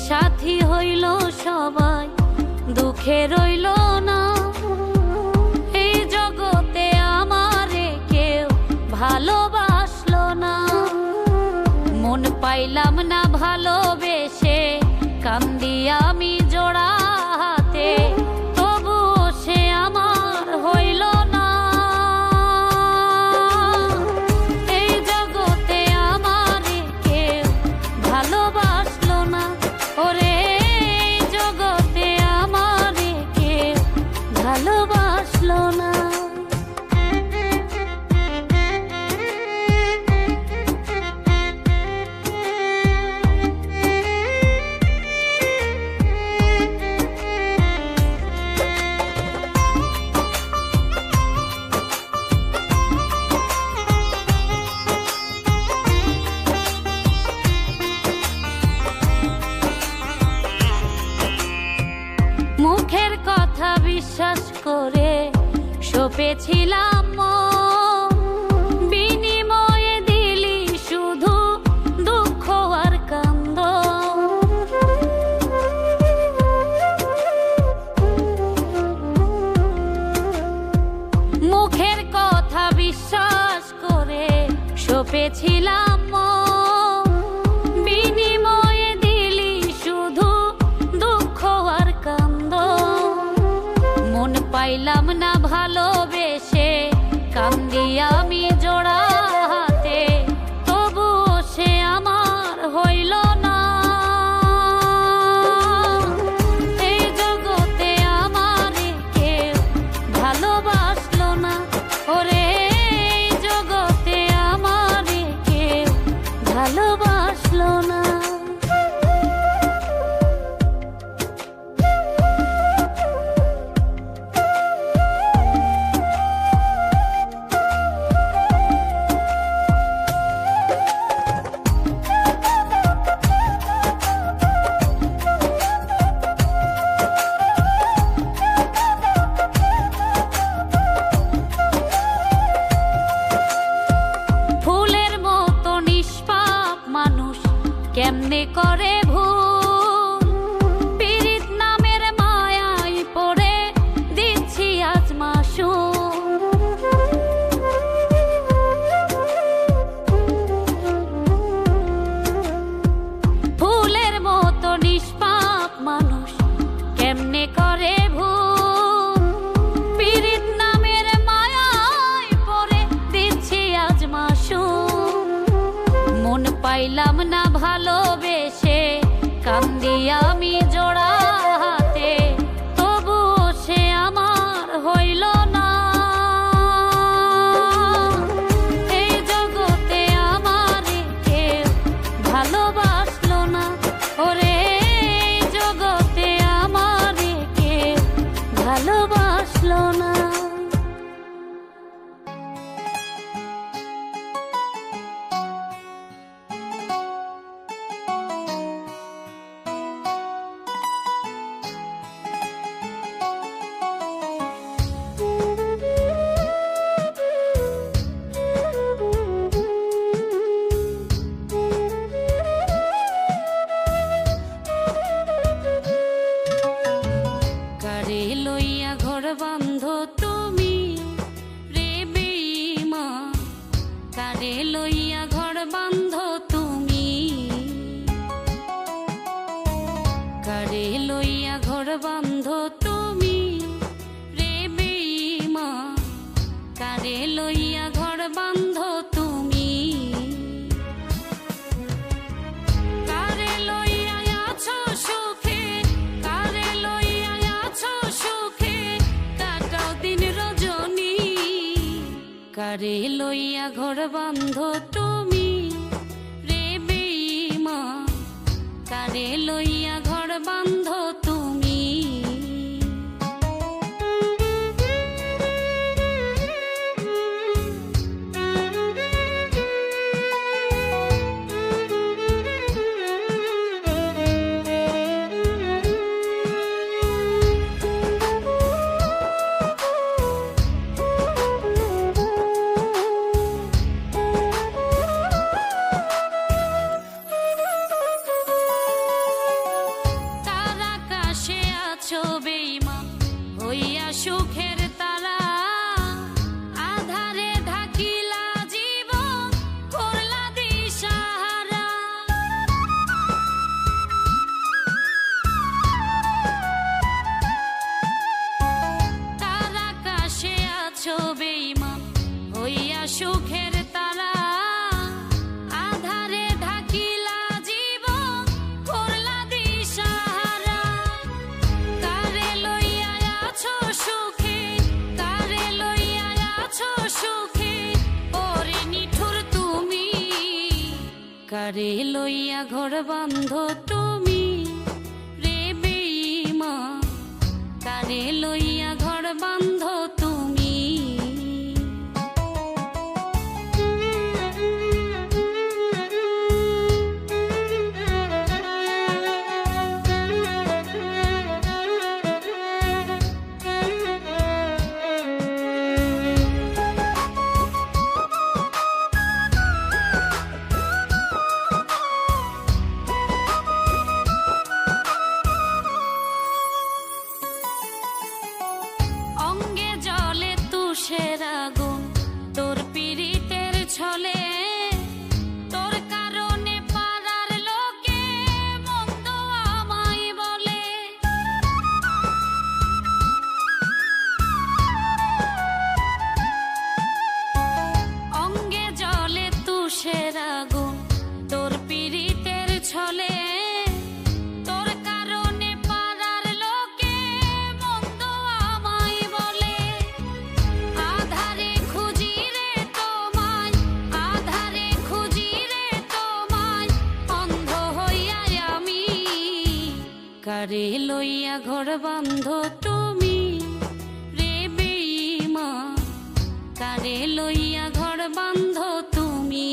সাথী হইল সবাই, দুঃখে রইল না। এই জগতে আমারে কেউ ভালোবাসলো না। মন পাইলাম না ভালোবেসে, কান্দি আমি জোড়া হাতে, তবুও সে আমার হইল না। এই জগতে আমারে কেউ ভালোবাসলো না। ওরে এই জগতে আমারে কেউ ভালোবাসলো না। মুখের কথা বিশ্বাস করে সপেছিলাম মন, বিনিময়ে দিলি শুধু দুঃখ আর কান্দ। মুখের কথা বিশ্বাস করে সপেছিলাম মন, বিনিময়ে দিলি শুধু দুঃখ আর কান্দ। মন পাইলাম না ভালোবেসে, কান্দি আমি জোড়া হাতে, তবুও সে আমার হইল না। এই জগতে আমারে কেউ ভালোবাসলো না। ওরে এই জগতে আমারে কেউ ভালোবাসলো না। কেমনে করে ভুল, পীড়িত নামের মায়ায় পড়ে দিচ্ছি আজ মাসুল। ফুলের মতো নিষ্পাপ মানুষ কেমনে করে ভুল, পীড়িত নামের মায়ায় পড়ে দিচ্ছি আজ মাসুল। মন পাইলাম না ভালোবেসে, কান্দি আমি জোড়া হাতে, তবুও সে আমার হইল না। এই জগতে আমারে কেউ ভালোবাসলো না। ওরে এই জগতে আমারে কেউ ভালোবাসলো না। কারে লইয়া ঘর বান্ধ তুমি রে বেঈমান, কারে লইয়া ঘর বান্ধ তুমি, কারে লইয়া ঘর বান্ধ তুমি রে বেঈমান, কারে লইয়া ঘর বান্ধ তুমি। কারে লইয়া আছো সুখে, কারে লইয়া আছো সুখে, কাটাও দিন রজনী। কারে লইয়া ঘর বান্ধ তুমি রে বেঈমান, কারে লইয়া ঘর বান্ধ তুমি। বেঈমান হইয়া সুখের তারা আধারে ঢাকিলা জীবন করলা দিশাহারা। তার আকাশে আছো বেঈমান হইয়া সুখের তারা আধারে ঢাকিলা জীবন করলা দিশাহারা। কারে লইয়া আছো সুখে, কারে লইয়া আছো সুখে, ওরে নিঠুর তুমি। কারে লইয়া ঘর বান্ধ তুমি রে বেঈমান, কারে লইয়া ঘর বান্ধ তুমি। অঙ্গে জলে তুষের আগুন তোর পীড়িতের ছলে, তোর কারণে পাড়ার লোকে মন্দ আমায় বলে। অঙ্গে জলে তুষের আগুন তোর পীড়িতের ছলে, তোর কারণে পাড়ার লোকে মন্দ আমায় বলে। আধারে খুঁজি রে তোমায়, আধারে খুঁজি রে তোমায়, অন্ধ হইয়া আমি। কারে লইয়া ঘর বান্ধ তুমি রে বেঈমান, কারে লইয়া ঘর বান্ধ তুমি।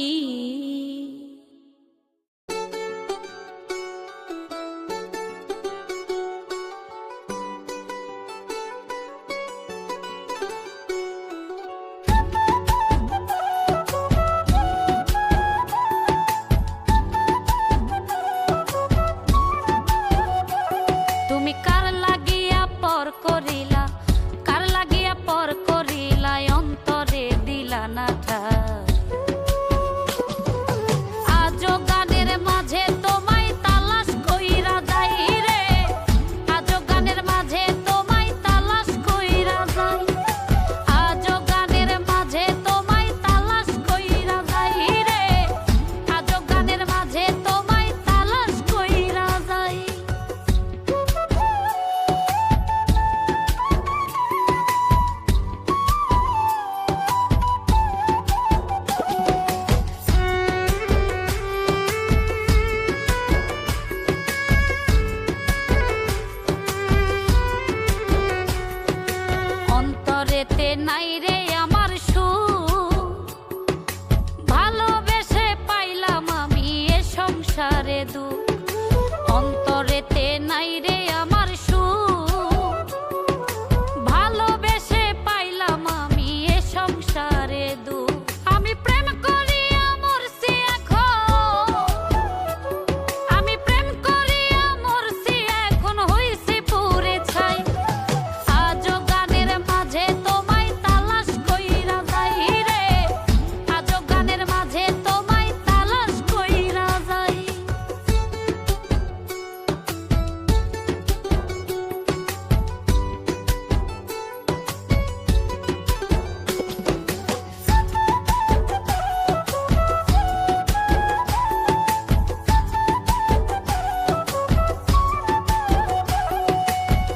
তুমি কার লাগিয়া পর করিলা, কার লাগিয়া পর করিলা, অন্তরে দিলা না ঠার। আজো গানের মাঝে তোমায় তালাশ কইরা যাই রে, আজো গানের মাঝে তোমায় তালাশ কইরা যাই, আজো গানের মাঝে তোমায় তালাশ কইরা যাই রে, আজো গানের মাঝে তোমায় তালাশ কইরা যাই। অন্তরেতে নাই রে আমার সুখ, ভালোবেসে পাইলাম আমি এ সংসারে দুঃখ। অন্তরেতে নাই রে আমার সুখ, ভালোবেসে পাইলাম আমি এ সংসারে দুঃখ। আমি প্রেম করিয়া মরছি এখন, আমি প্রেম করিয়া মরছি এখন হইছি পুরে ছাই। আজো গানের মাঝে তোমায় তালাশ কইরা যাই রে, আজো গানের মাঝে তোমায় তালাশ কইরা যাই।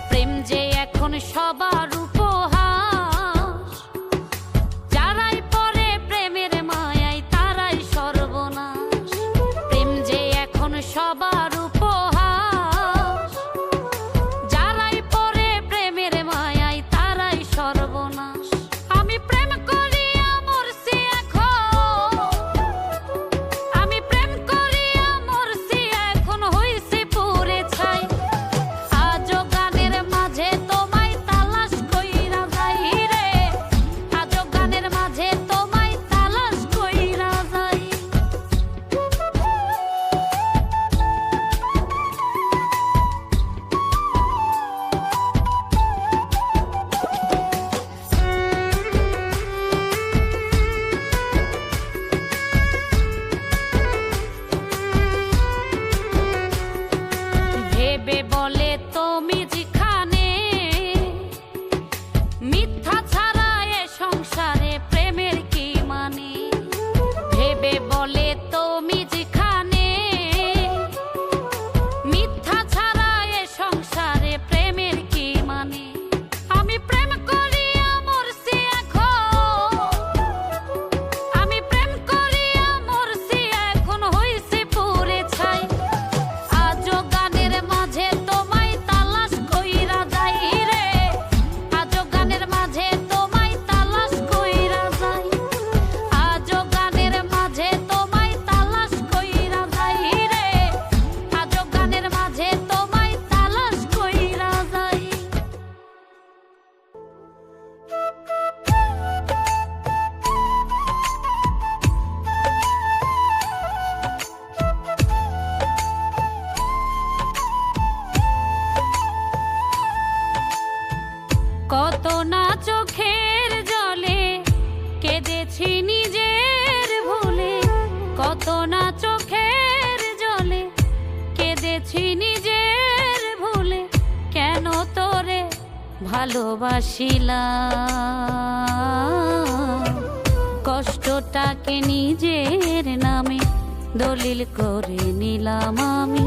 প্রেম যে এখন সবার উপহাস, যারাই পরে প্রেমের মায়ায় তারাই সর্বনাশ। প্রেম যে এখন সবার উপহাস, যারাই পরে প্রেমের মায়ায় তারাই সর্বনাশ। আমি প্রেম করিয়া মরছি এখন, আমি প্রেম করিয়া মরছি এখন হইছি পুরে ছাই। আজো গানের মাঝে তোমায় তালাশ ভালোবাসিলাম, কষ্টটাকে নিজের নামে দলিল করে নিলাম আমি,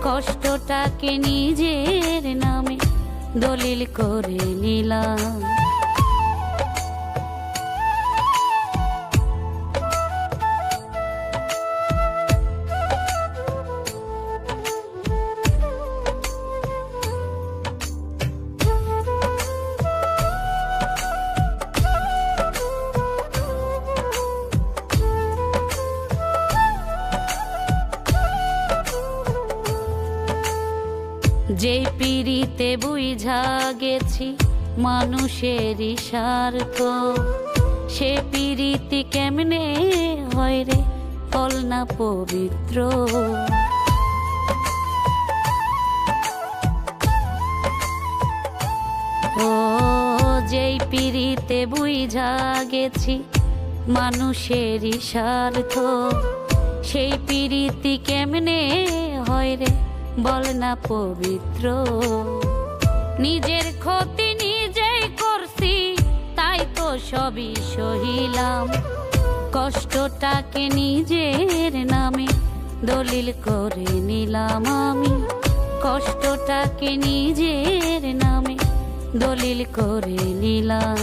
কষ্টটাকে নিজের নামে দলিল করে নিলাম। যেই পিড়িতে বুঝা গেছি মানুষেরই স্বার্থ, সে পিড়িতি কেমনে হয় রে হল না পবিত্র। ও যেই পিড়িতে বুঝা গেছি মানুষেরই স্বার্থ, সেই পিড়িতি কেমনে হয় রে বল না পবিত্র। নিজের ক্ষতি নিজেই করছি তাই তো সবই সহিলাম, কষ্টটাকে নিজের নামে দলিল করে নিলাম আমি, কষ্টটাকে নিজের নামে দলিল করে নিলাম।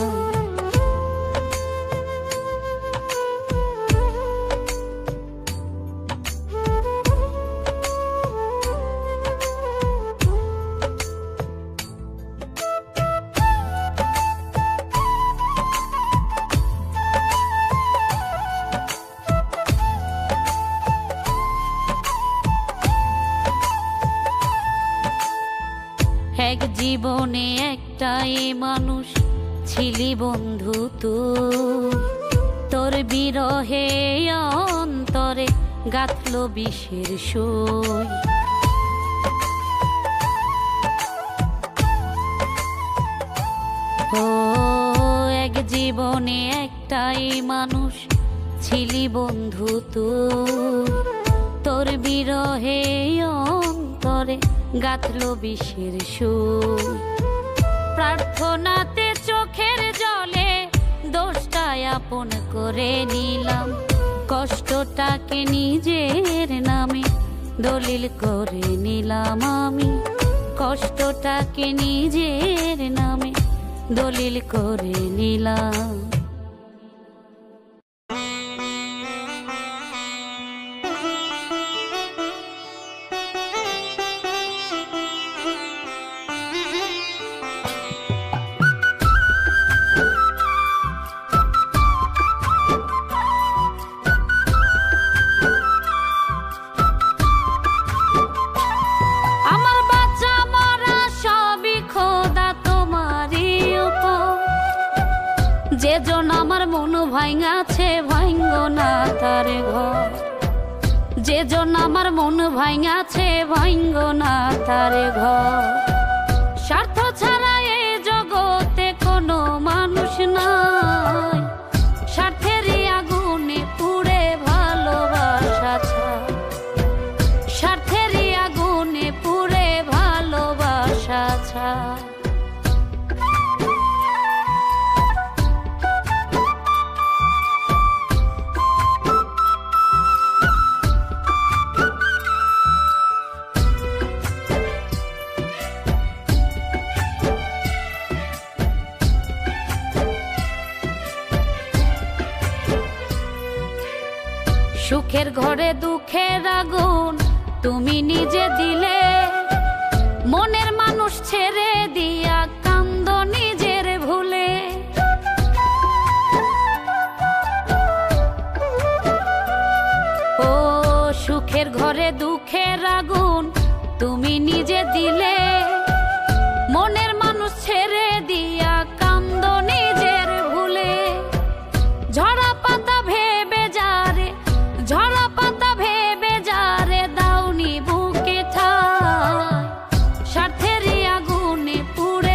এক জীবনে একটাই মানুষ ছিলি বন্ধু তুই, তোর বিরহে অন্তরে গাঁথলো বিষের সুই। ও এক জীবনে একটাই মানুষ ছিলি বন্ধু তুই, তোর বিরহে অন্তরে গাঁথলো বিষের সুই। প্রার্থনাতে চোখের জলে দোষটা আপন করে নিলাম, কষ্টটাকে নিজের নামে দলিল করে নিলাম আমি, কষ্টটাকে নিজের নামে দলিল করে নিলাম। যেজন আমার মন ভাঙাছে ভাঙ্গ না তার ঘর, যেজন আমার মন ভাঙাছে ভাঙ্গ না তার ঘর। স্বার্থ ছাড়া এই জগতে কোনো মানুষ নাই, স্বার্থেরই আগুনে পুড়ে ভালোবাসা ছাই, স্বার্থেরই আগুনে পুড়ে ভালোবাসা ছাই। সুখের ঘরে দুঃখের আগুন তুমি নিজে দিলে, মনের মানুষ ছেড়ে দিয়া কান্দ নিজের ভুলে। ও সুখের ঘরে দুঃখের আগুন তুমি নিজে দিলে, মনের মানুষ ছেড়ে দিয়া কান্দ নিজের ভুলে। ঝরা পাতা ভেবে যারে, ঝরা পাতা ভেবে যারে দাউনি বুকে ঠাই, স্বার্থেরই আগুনে পুড়ে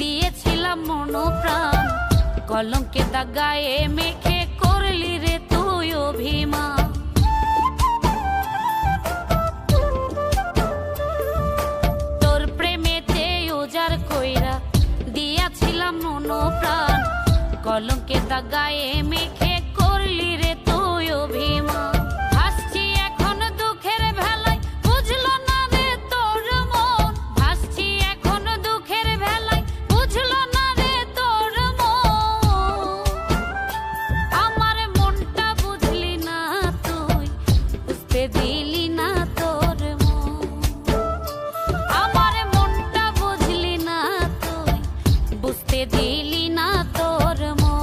দিয়েছিলাম মনোপ্রাণ, কলঙ্কে দাগায়ে মেখে করলি রে তুই অভিমান। তোর প্রেমেতে উজাড় কইরা দিয়েছিলাম মনোপ্রাণ, কলঙ্কে দাগায়ে মেখে করলি রে তুই অভিমান। ভাসছি এখন দুঃখের ভেলায়, বুঝলো না রে তোর মন। ভাসছি এখন দুঃখের ভেলায়, বুঝলো না রে তোর মন। আমার মনটা বুঝলি না তুই, বুঝতে দিলি না তোর মন। আমার মনটা বুঝলি না তুই, বুঝতে দিলি না তোর মন।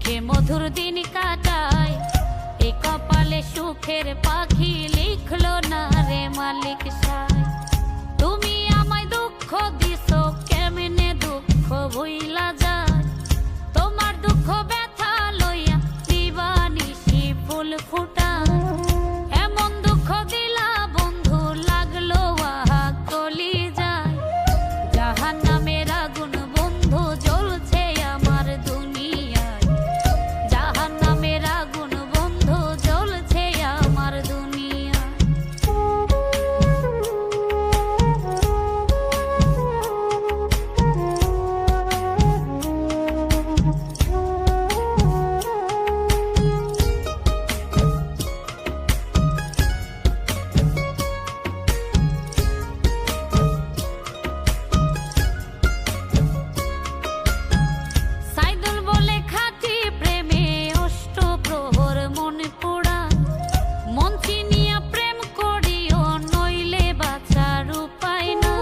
সুখে মধুর দিন কাটায়, এ কপালে সুখের পাখি লিখলো না রে মালিক সায়। তুমি আমায় দুঃখ দিছো, কেমনে দুঃখ ভুইলা যায়, তোমার দুঃখ ব্যথা লইয়া দিবানিশি ফুল ফুটায়। এমন দুঃখ দিলা বন্ধু লাগলো আহা কলি যায়, জাহান্নামের আগুন বন্ধু জ্বলছে আমার দুনিয়ায়, জাহান্নামের আগুন বন্ধু জ্বলছে আমার দুনিয়ায়। সাইদুল বলে খাঁটি প্রেমে অষ্টপ্রহর মনে পোড়ায়, মন চিনিয়া প্রেম করিও নইলে বাঁচার উপায় না।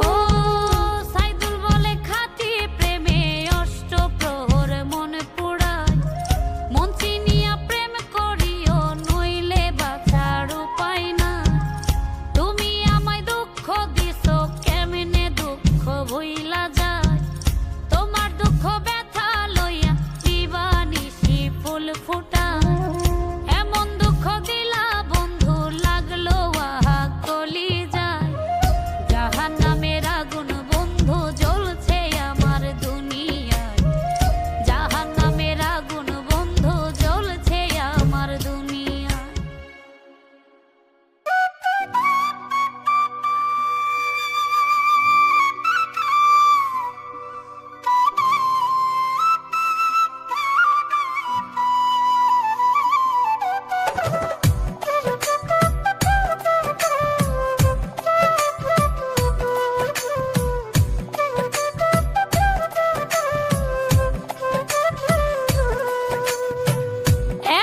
ও সাইদুল বলে খাঁটি প্রেমে অষ্টপ্রহর মনে পোড়ায়, মন চিনিয়া প্রেম করিও নইলে বাঁচার উপায় না। তুমি আমায় দুঃখ দিছো, কেমনে দুঃখ ভুইলা যায়, তোমার দুঃখ ব্যথা লইয়া দিবানিশি ফুল ফুটায়। এমন দুঃখ দিলা বন্ধু লাগলো আহা কলি যায়, জাহান্নামের আগুন বন্ধু জ্বলছে আমার দুনিয়ায়, জাহান্নামের আগুন বন্ধু জ্বলছে আমার দুনিয়ায়।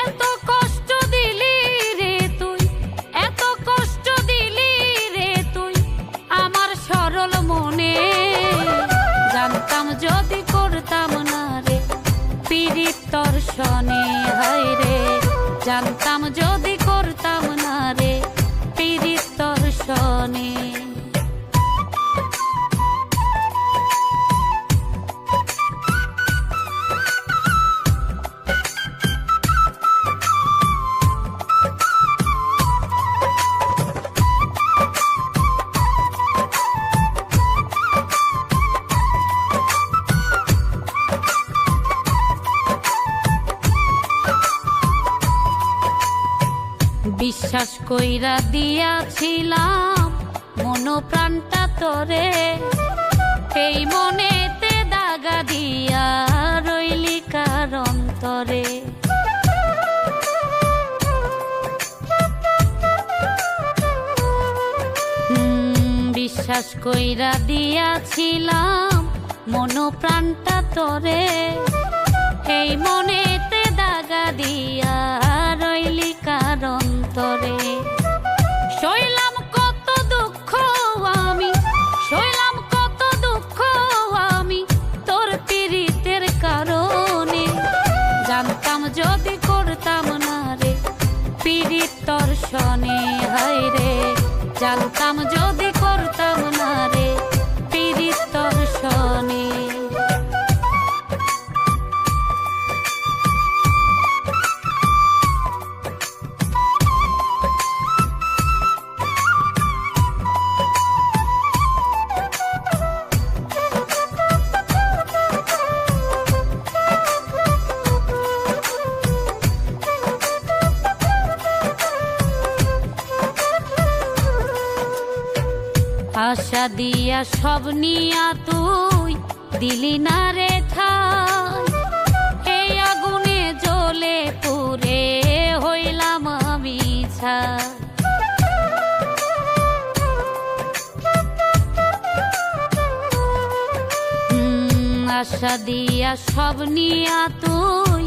এত কষ্ট দিলি রে তুই, এত কষ্ট দিলি রে তুই আমার সরল মনে, জানতাম যদি করতাম না রে পীড়িত দর্শনে, হায় রে জানতাম যদি করতাম না রে পীড়িত দর্শনে। বিশ্বাস কইরা দিয়াছিলাম মন প্রাণটা তোরে, এই মনেতে দাগা দিয়া রইলি কার অন্তরে। বিশ্বাস কইরা দিয়াছিলাম মন প্রাণটা তোরে, এই মনেতে দাগা দিয়া রইলি কার অন্তরে। সইলাম কত দুঃখ আমি, সইলাম কত দুঃখ আমি তোর পীড়িতের কারণে, জানতাম যদি করতাম না রে পীড়িত দর্শনে, হায় রে জানতাম যদি করতাম না রে পীড়িত দর্শনে। আশা দিয়া সব নিয়া তুই দিলি না রে ঠাই, এই আগুনে জ্বলে পুড়ে হইলাম আমি ছাই। আশা দিয়া সব নিয়া তুই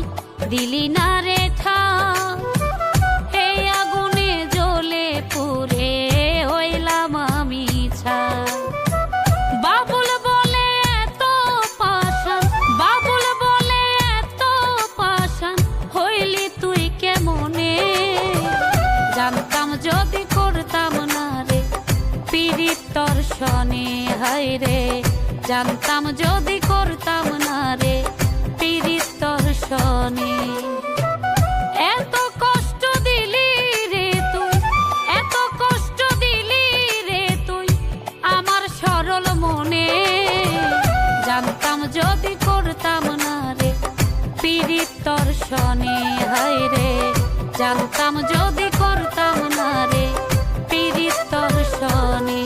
দিলি না রে ঠাই, এই আগুনে জ্বলে পুড়ে হইলাম আমি ছাই। বাবুল হায় রে জানতাম যদি করতাম না রে পীড়িত দর্শনে। এত কষ্ট দিলি রে তুই, এত কষ্ট দিলি রে তুই আমার সরল মনে, জানতাম যদি করতাম না রে পীড়িত দর্শনে হায় রে জানতাম যদি করতাম না রে পীড়িত দর্শনে।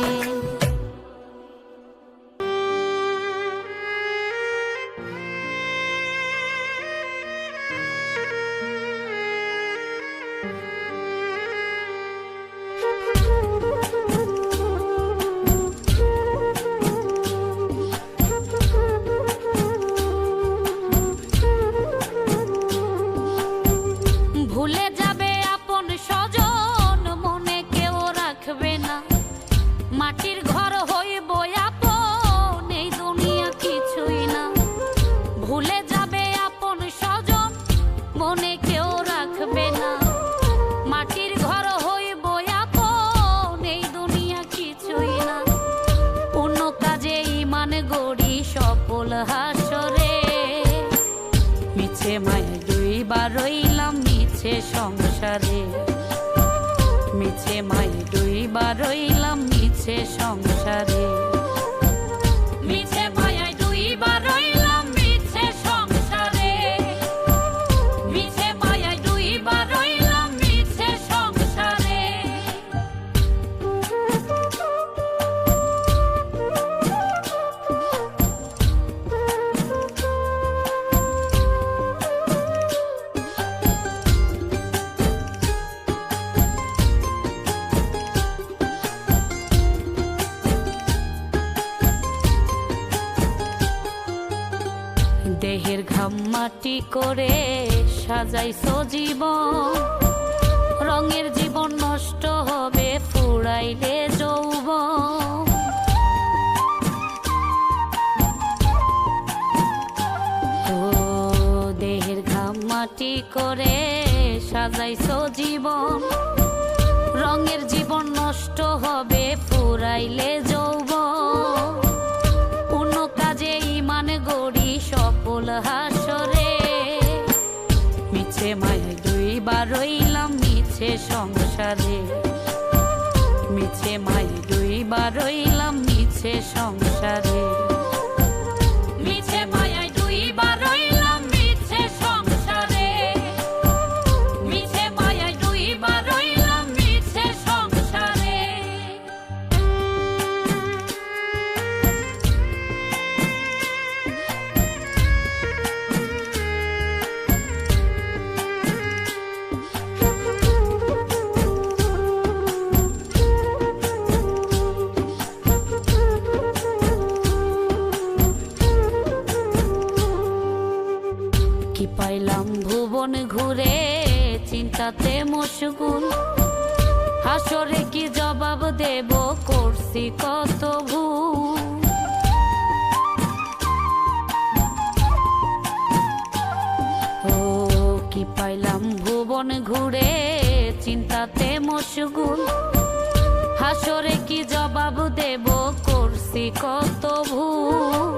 ভুলে যাবে আপন স্বজন মনে কেউ রাখবে না, মাটির ঘর হইব আপন এই দুনিয়া কিছুই না। ভুলে যাবে আপন স্বজন মনে কেউ রাখবে না, মাটির ঘর হইব আপন এই দুনিয়া কিছুই না। অন্য কাজে ইমান গড়ি সফল হাসরে, মিছে মায় দুইবার রইলাম মিছে সংসারে, মিছে মায় দুইবার রইলাম মিছে সংসারে, মিছে মায়ায় দুইবার রইলাম মিছে সংসারে, মিছে মায়ায় দুইবার রইলাম মিছে সংসারে। দেহের ঘাম মাটি করে সাজাইছো জীবন, রঙের জীবন নষ্ট হবে ফুরাইলে যৌবন। ও দেহের ঘাম মাটি করে সাজাইছো জীবন, রঙের জীবন নষ্ট হবে ফুরাইলে যৌবন। অন্য কাজে ইমান গড়ি সফল হাসরে, মিছে মায় দুইবার রইলাম মিছে সংসারে, মিছে মায় দুইবার রইলাম মিছে সংসারে, মিছে মায়ায় দুইবার রইলাম মিছে সংসারে, মিছে মায়ায় দুইবার রইলাম মিছে সংসারে। কি পাইলাম ভুবন ঘুরে চিন্তাতে মশগুল, হাসরে কি জবাব দেব করছি কত ভুল। ও কি পাইলাম ভুবন ঘুরে চিন্তাতে মশগুল, হাসরে কি জবাব দেব করছি কত ভুল।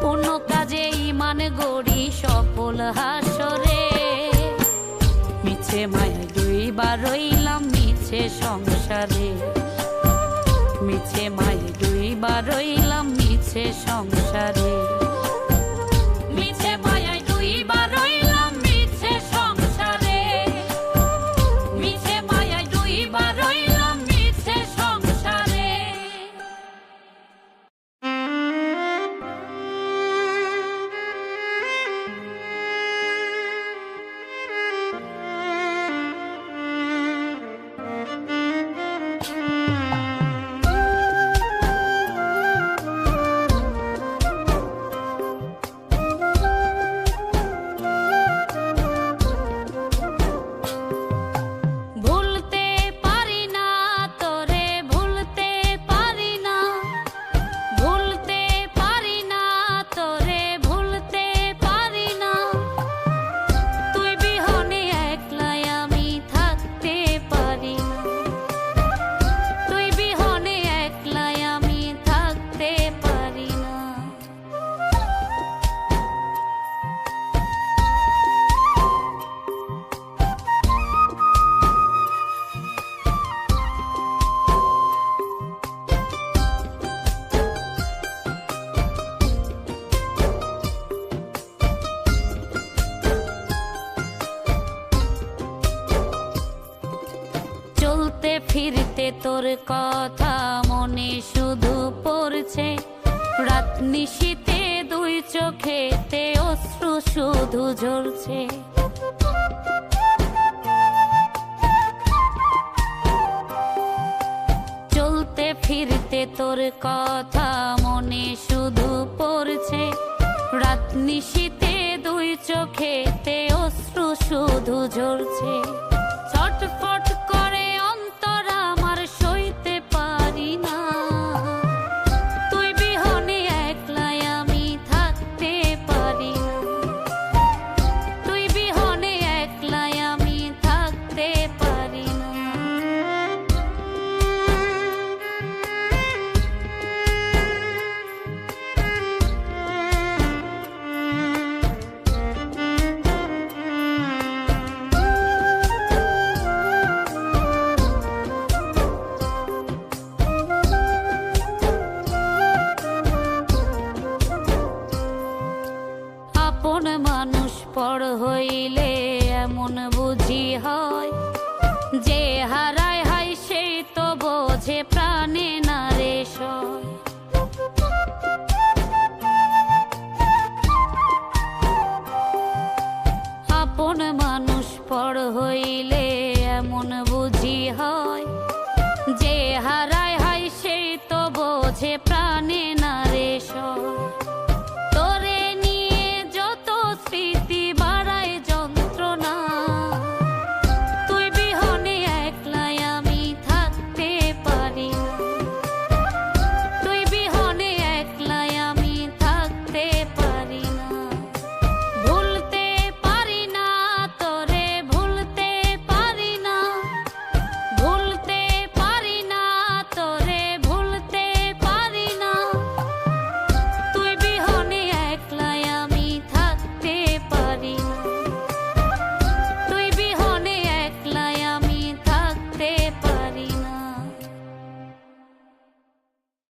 অন্য কাজে ইমান গড়ি সফল হাসরে, মিছে মায় দুইবার রইলাম মিছে সংসারে, মিছে মায় দুইবার রইলাম মিছে সংসারে, মিছে মায়ায় দুইবার রইলাম মিছে সংসারে, মিছে মায়ায় দুইবার রইলাম মিছে সংসারে। কথা মনে শুধু পড়ছে, রাত নিশীতে দুই চোখেতে অশ্রু শুধু ঝরছে। চলতে ফিরতে তোর কথা মনে শুধু পড়ছে, রাত নিশীতে দুই চোখেতে অশ্রু শুধু ঝরছে। ছটফট করে অন্তর আমার সইতে পারি না, তুই বিহনে একলাই আমি থাকতে পারি না, তুই বিহনে একলাই আমি থাকতে পারি না। আপন মানুষ পর হইলে এমন বুঝি হয়, যে হারা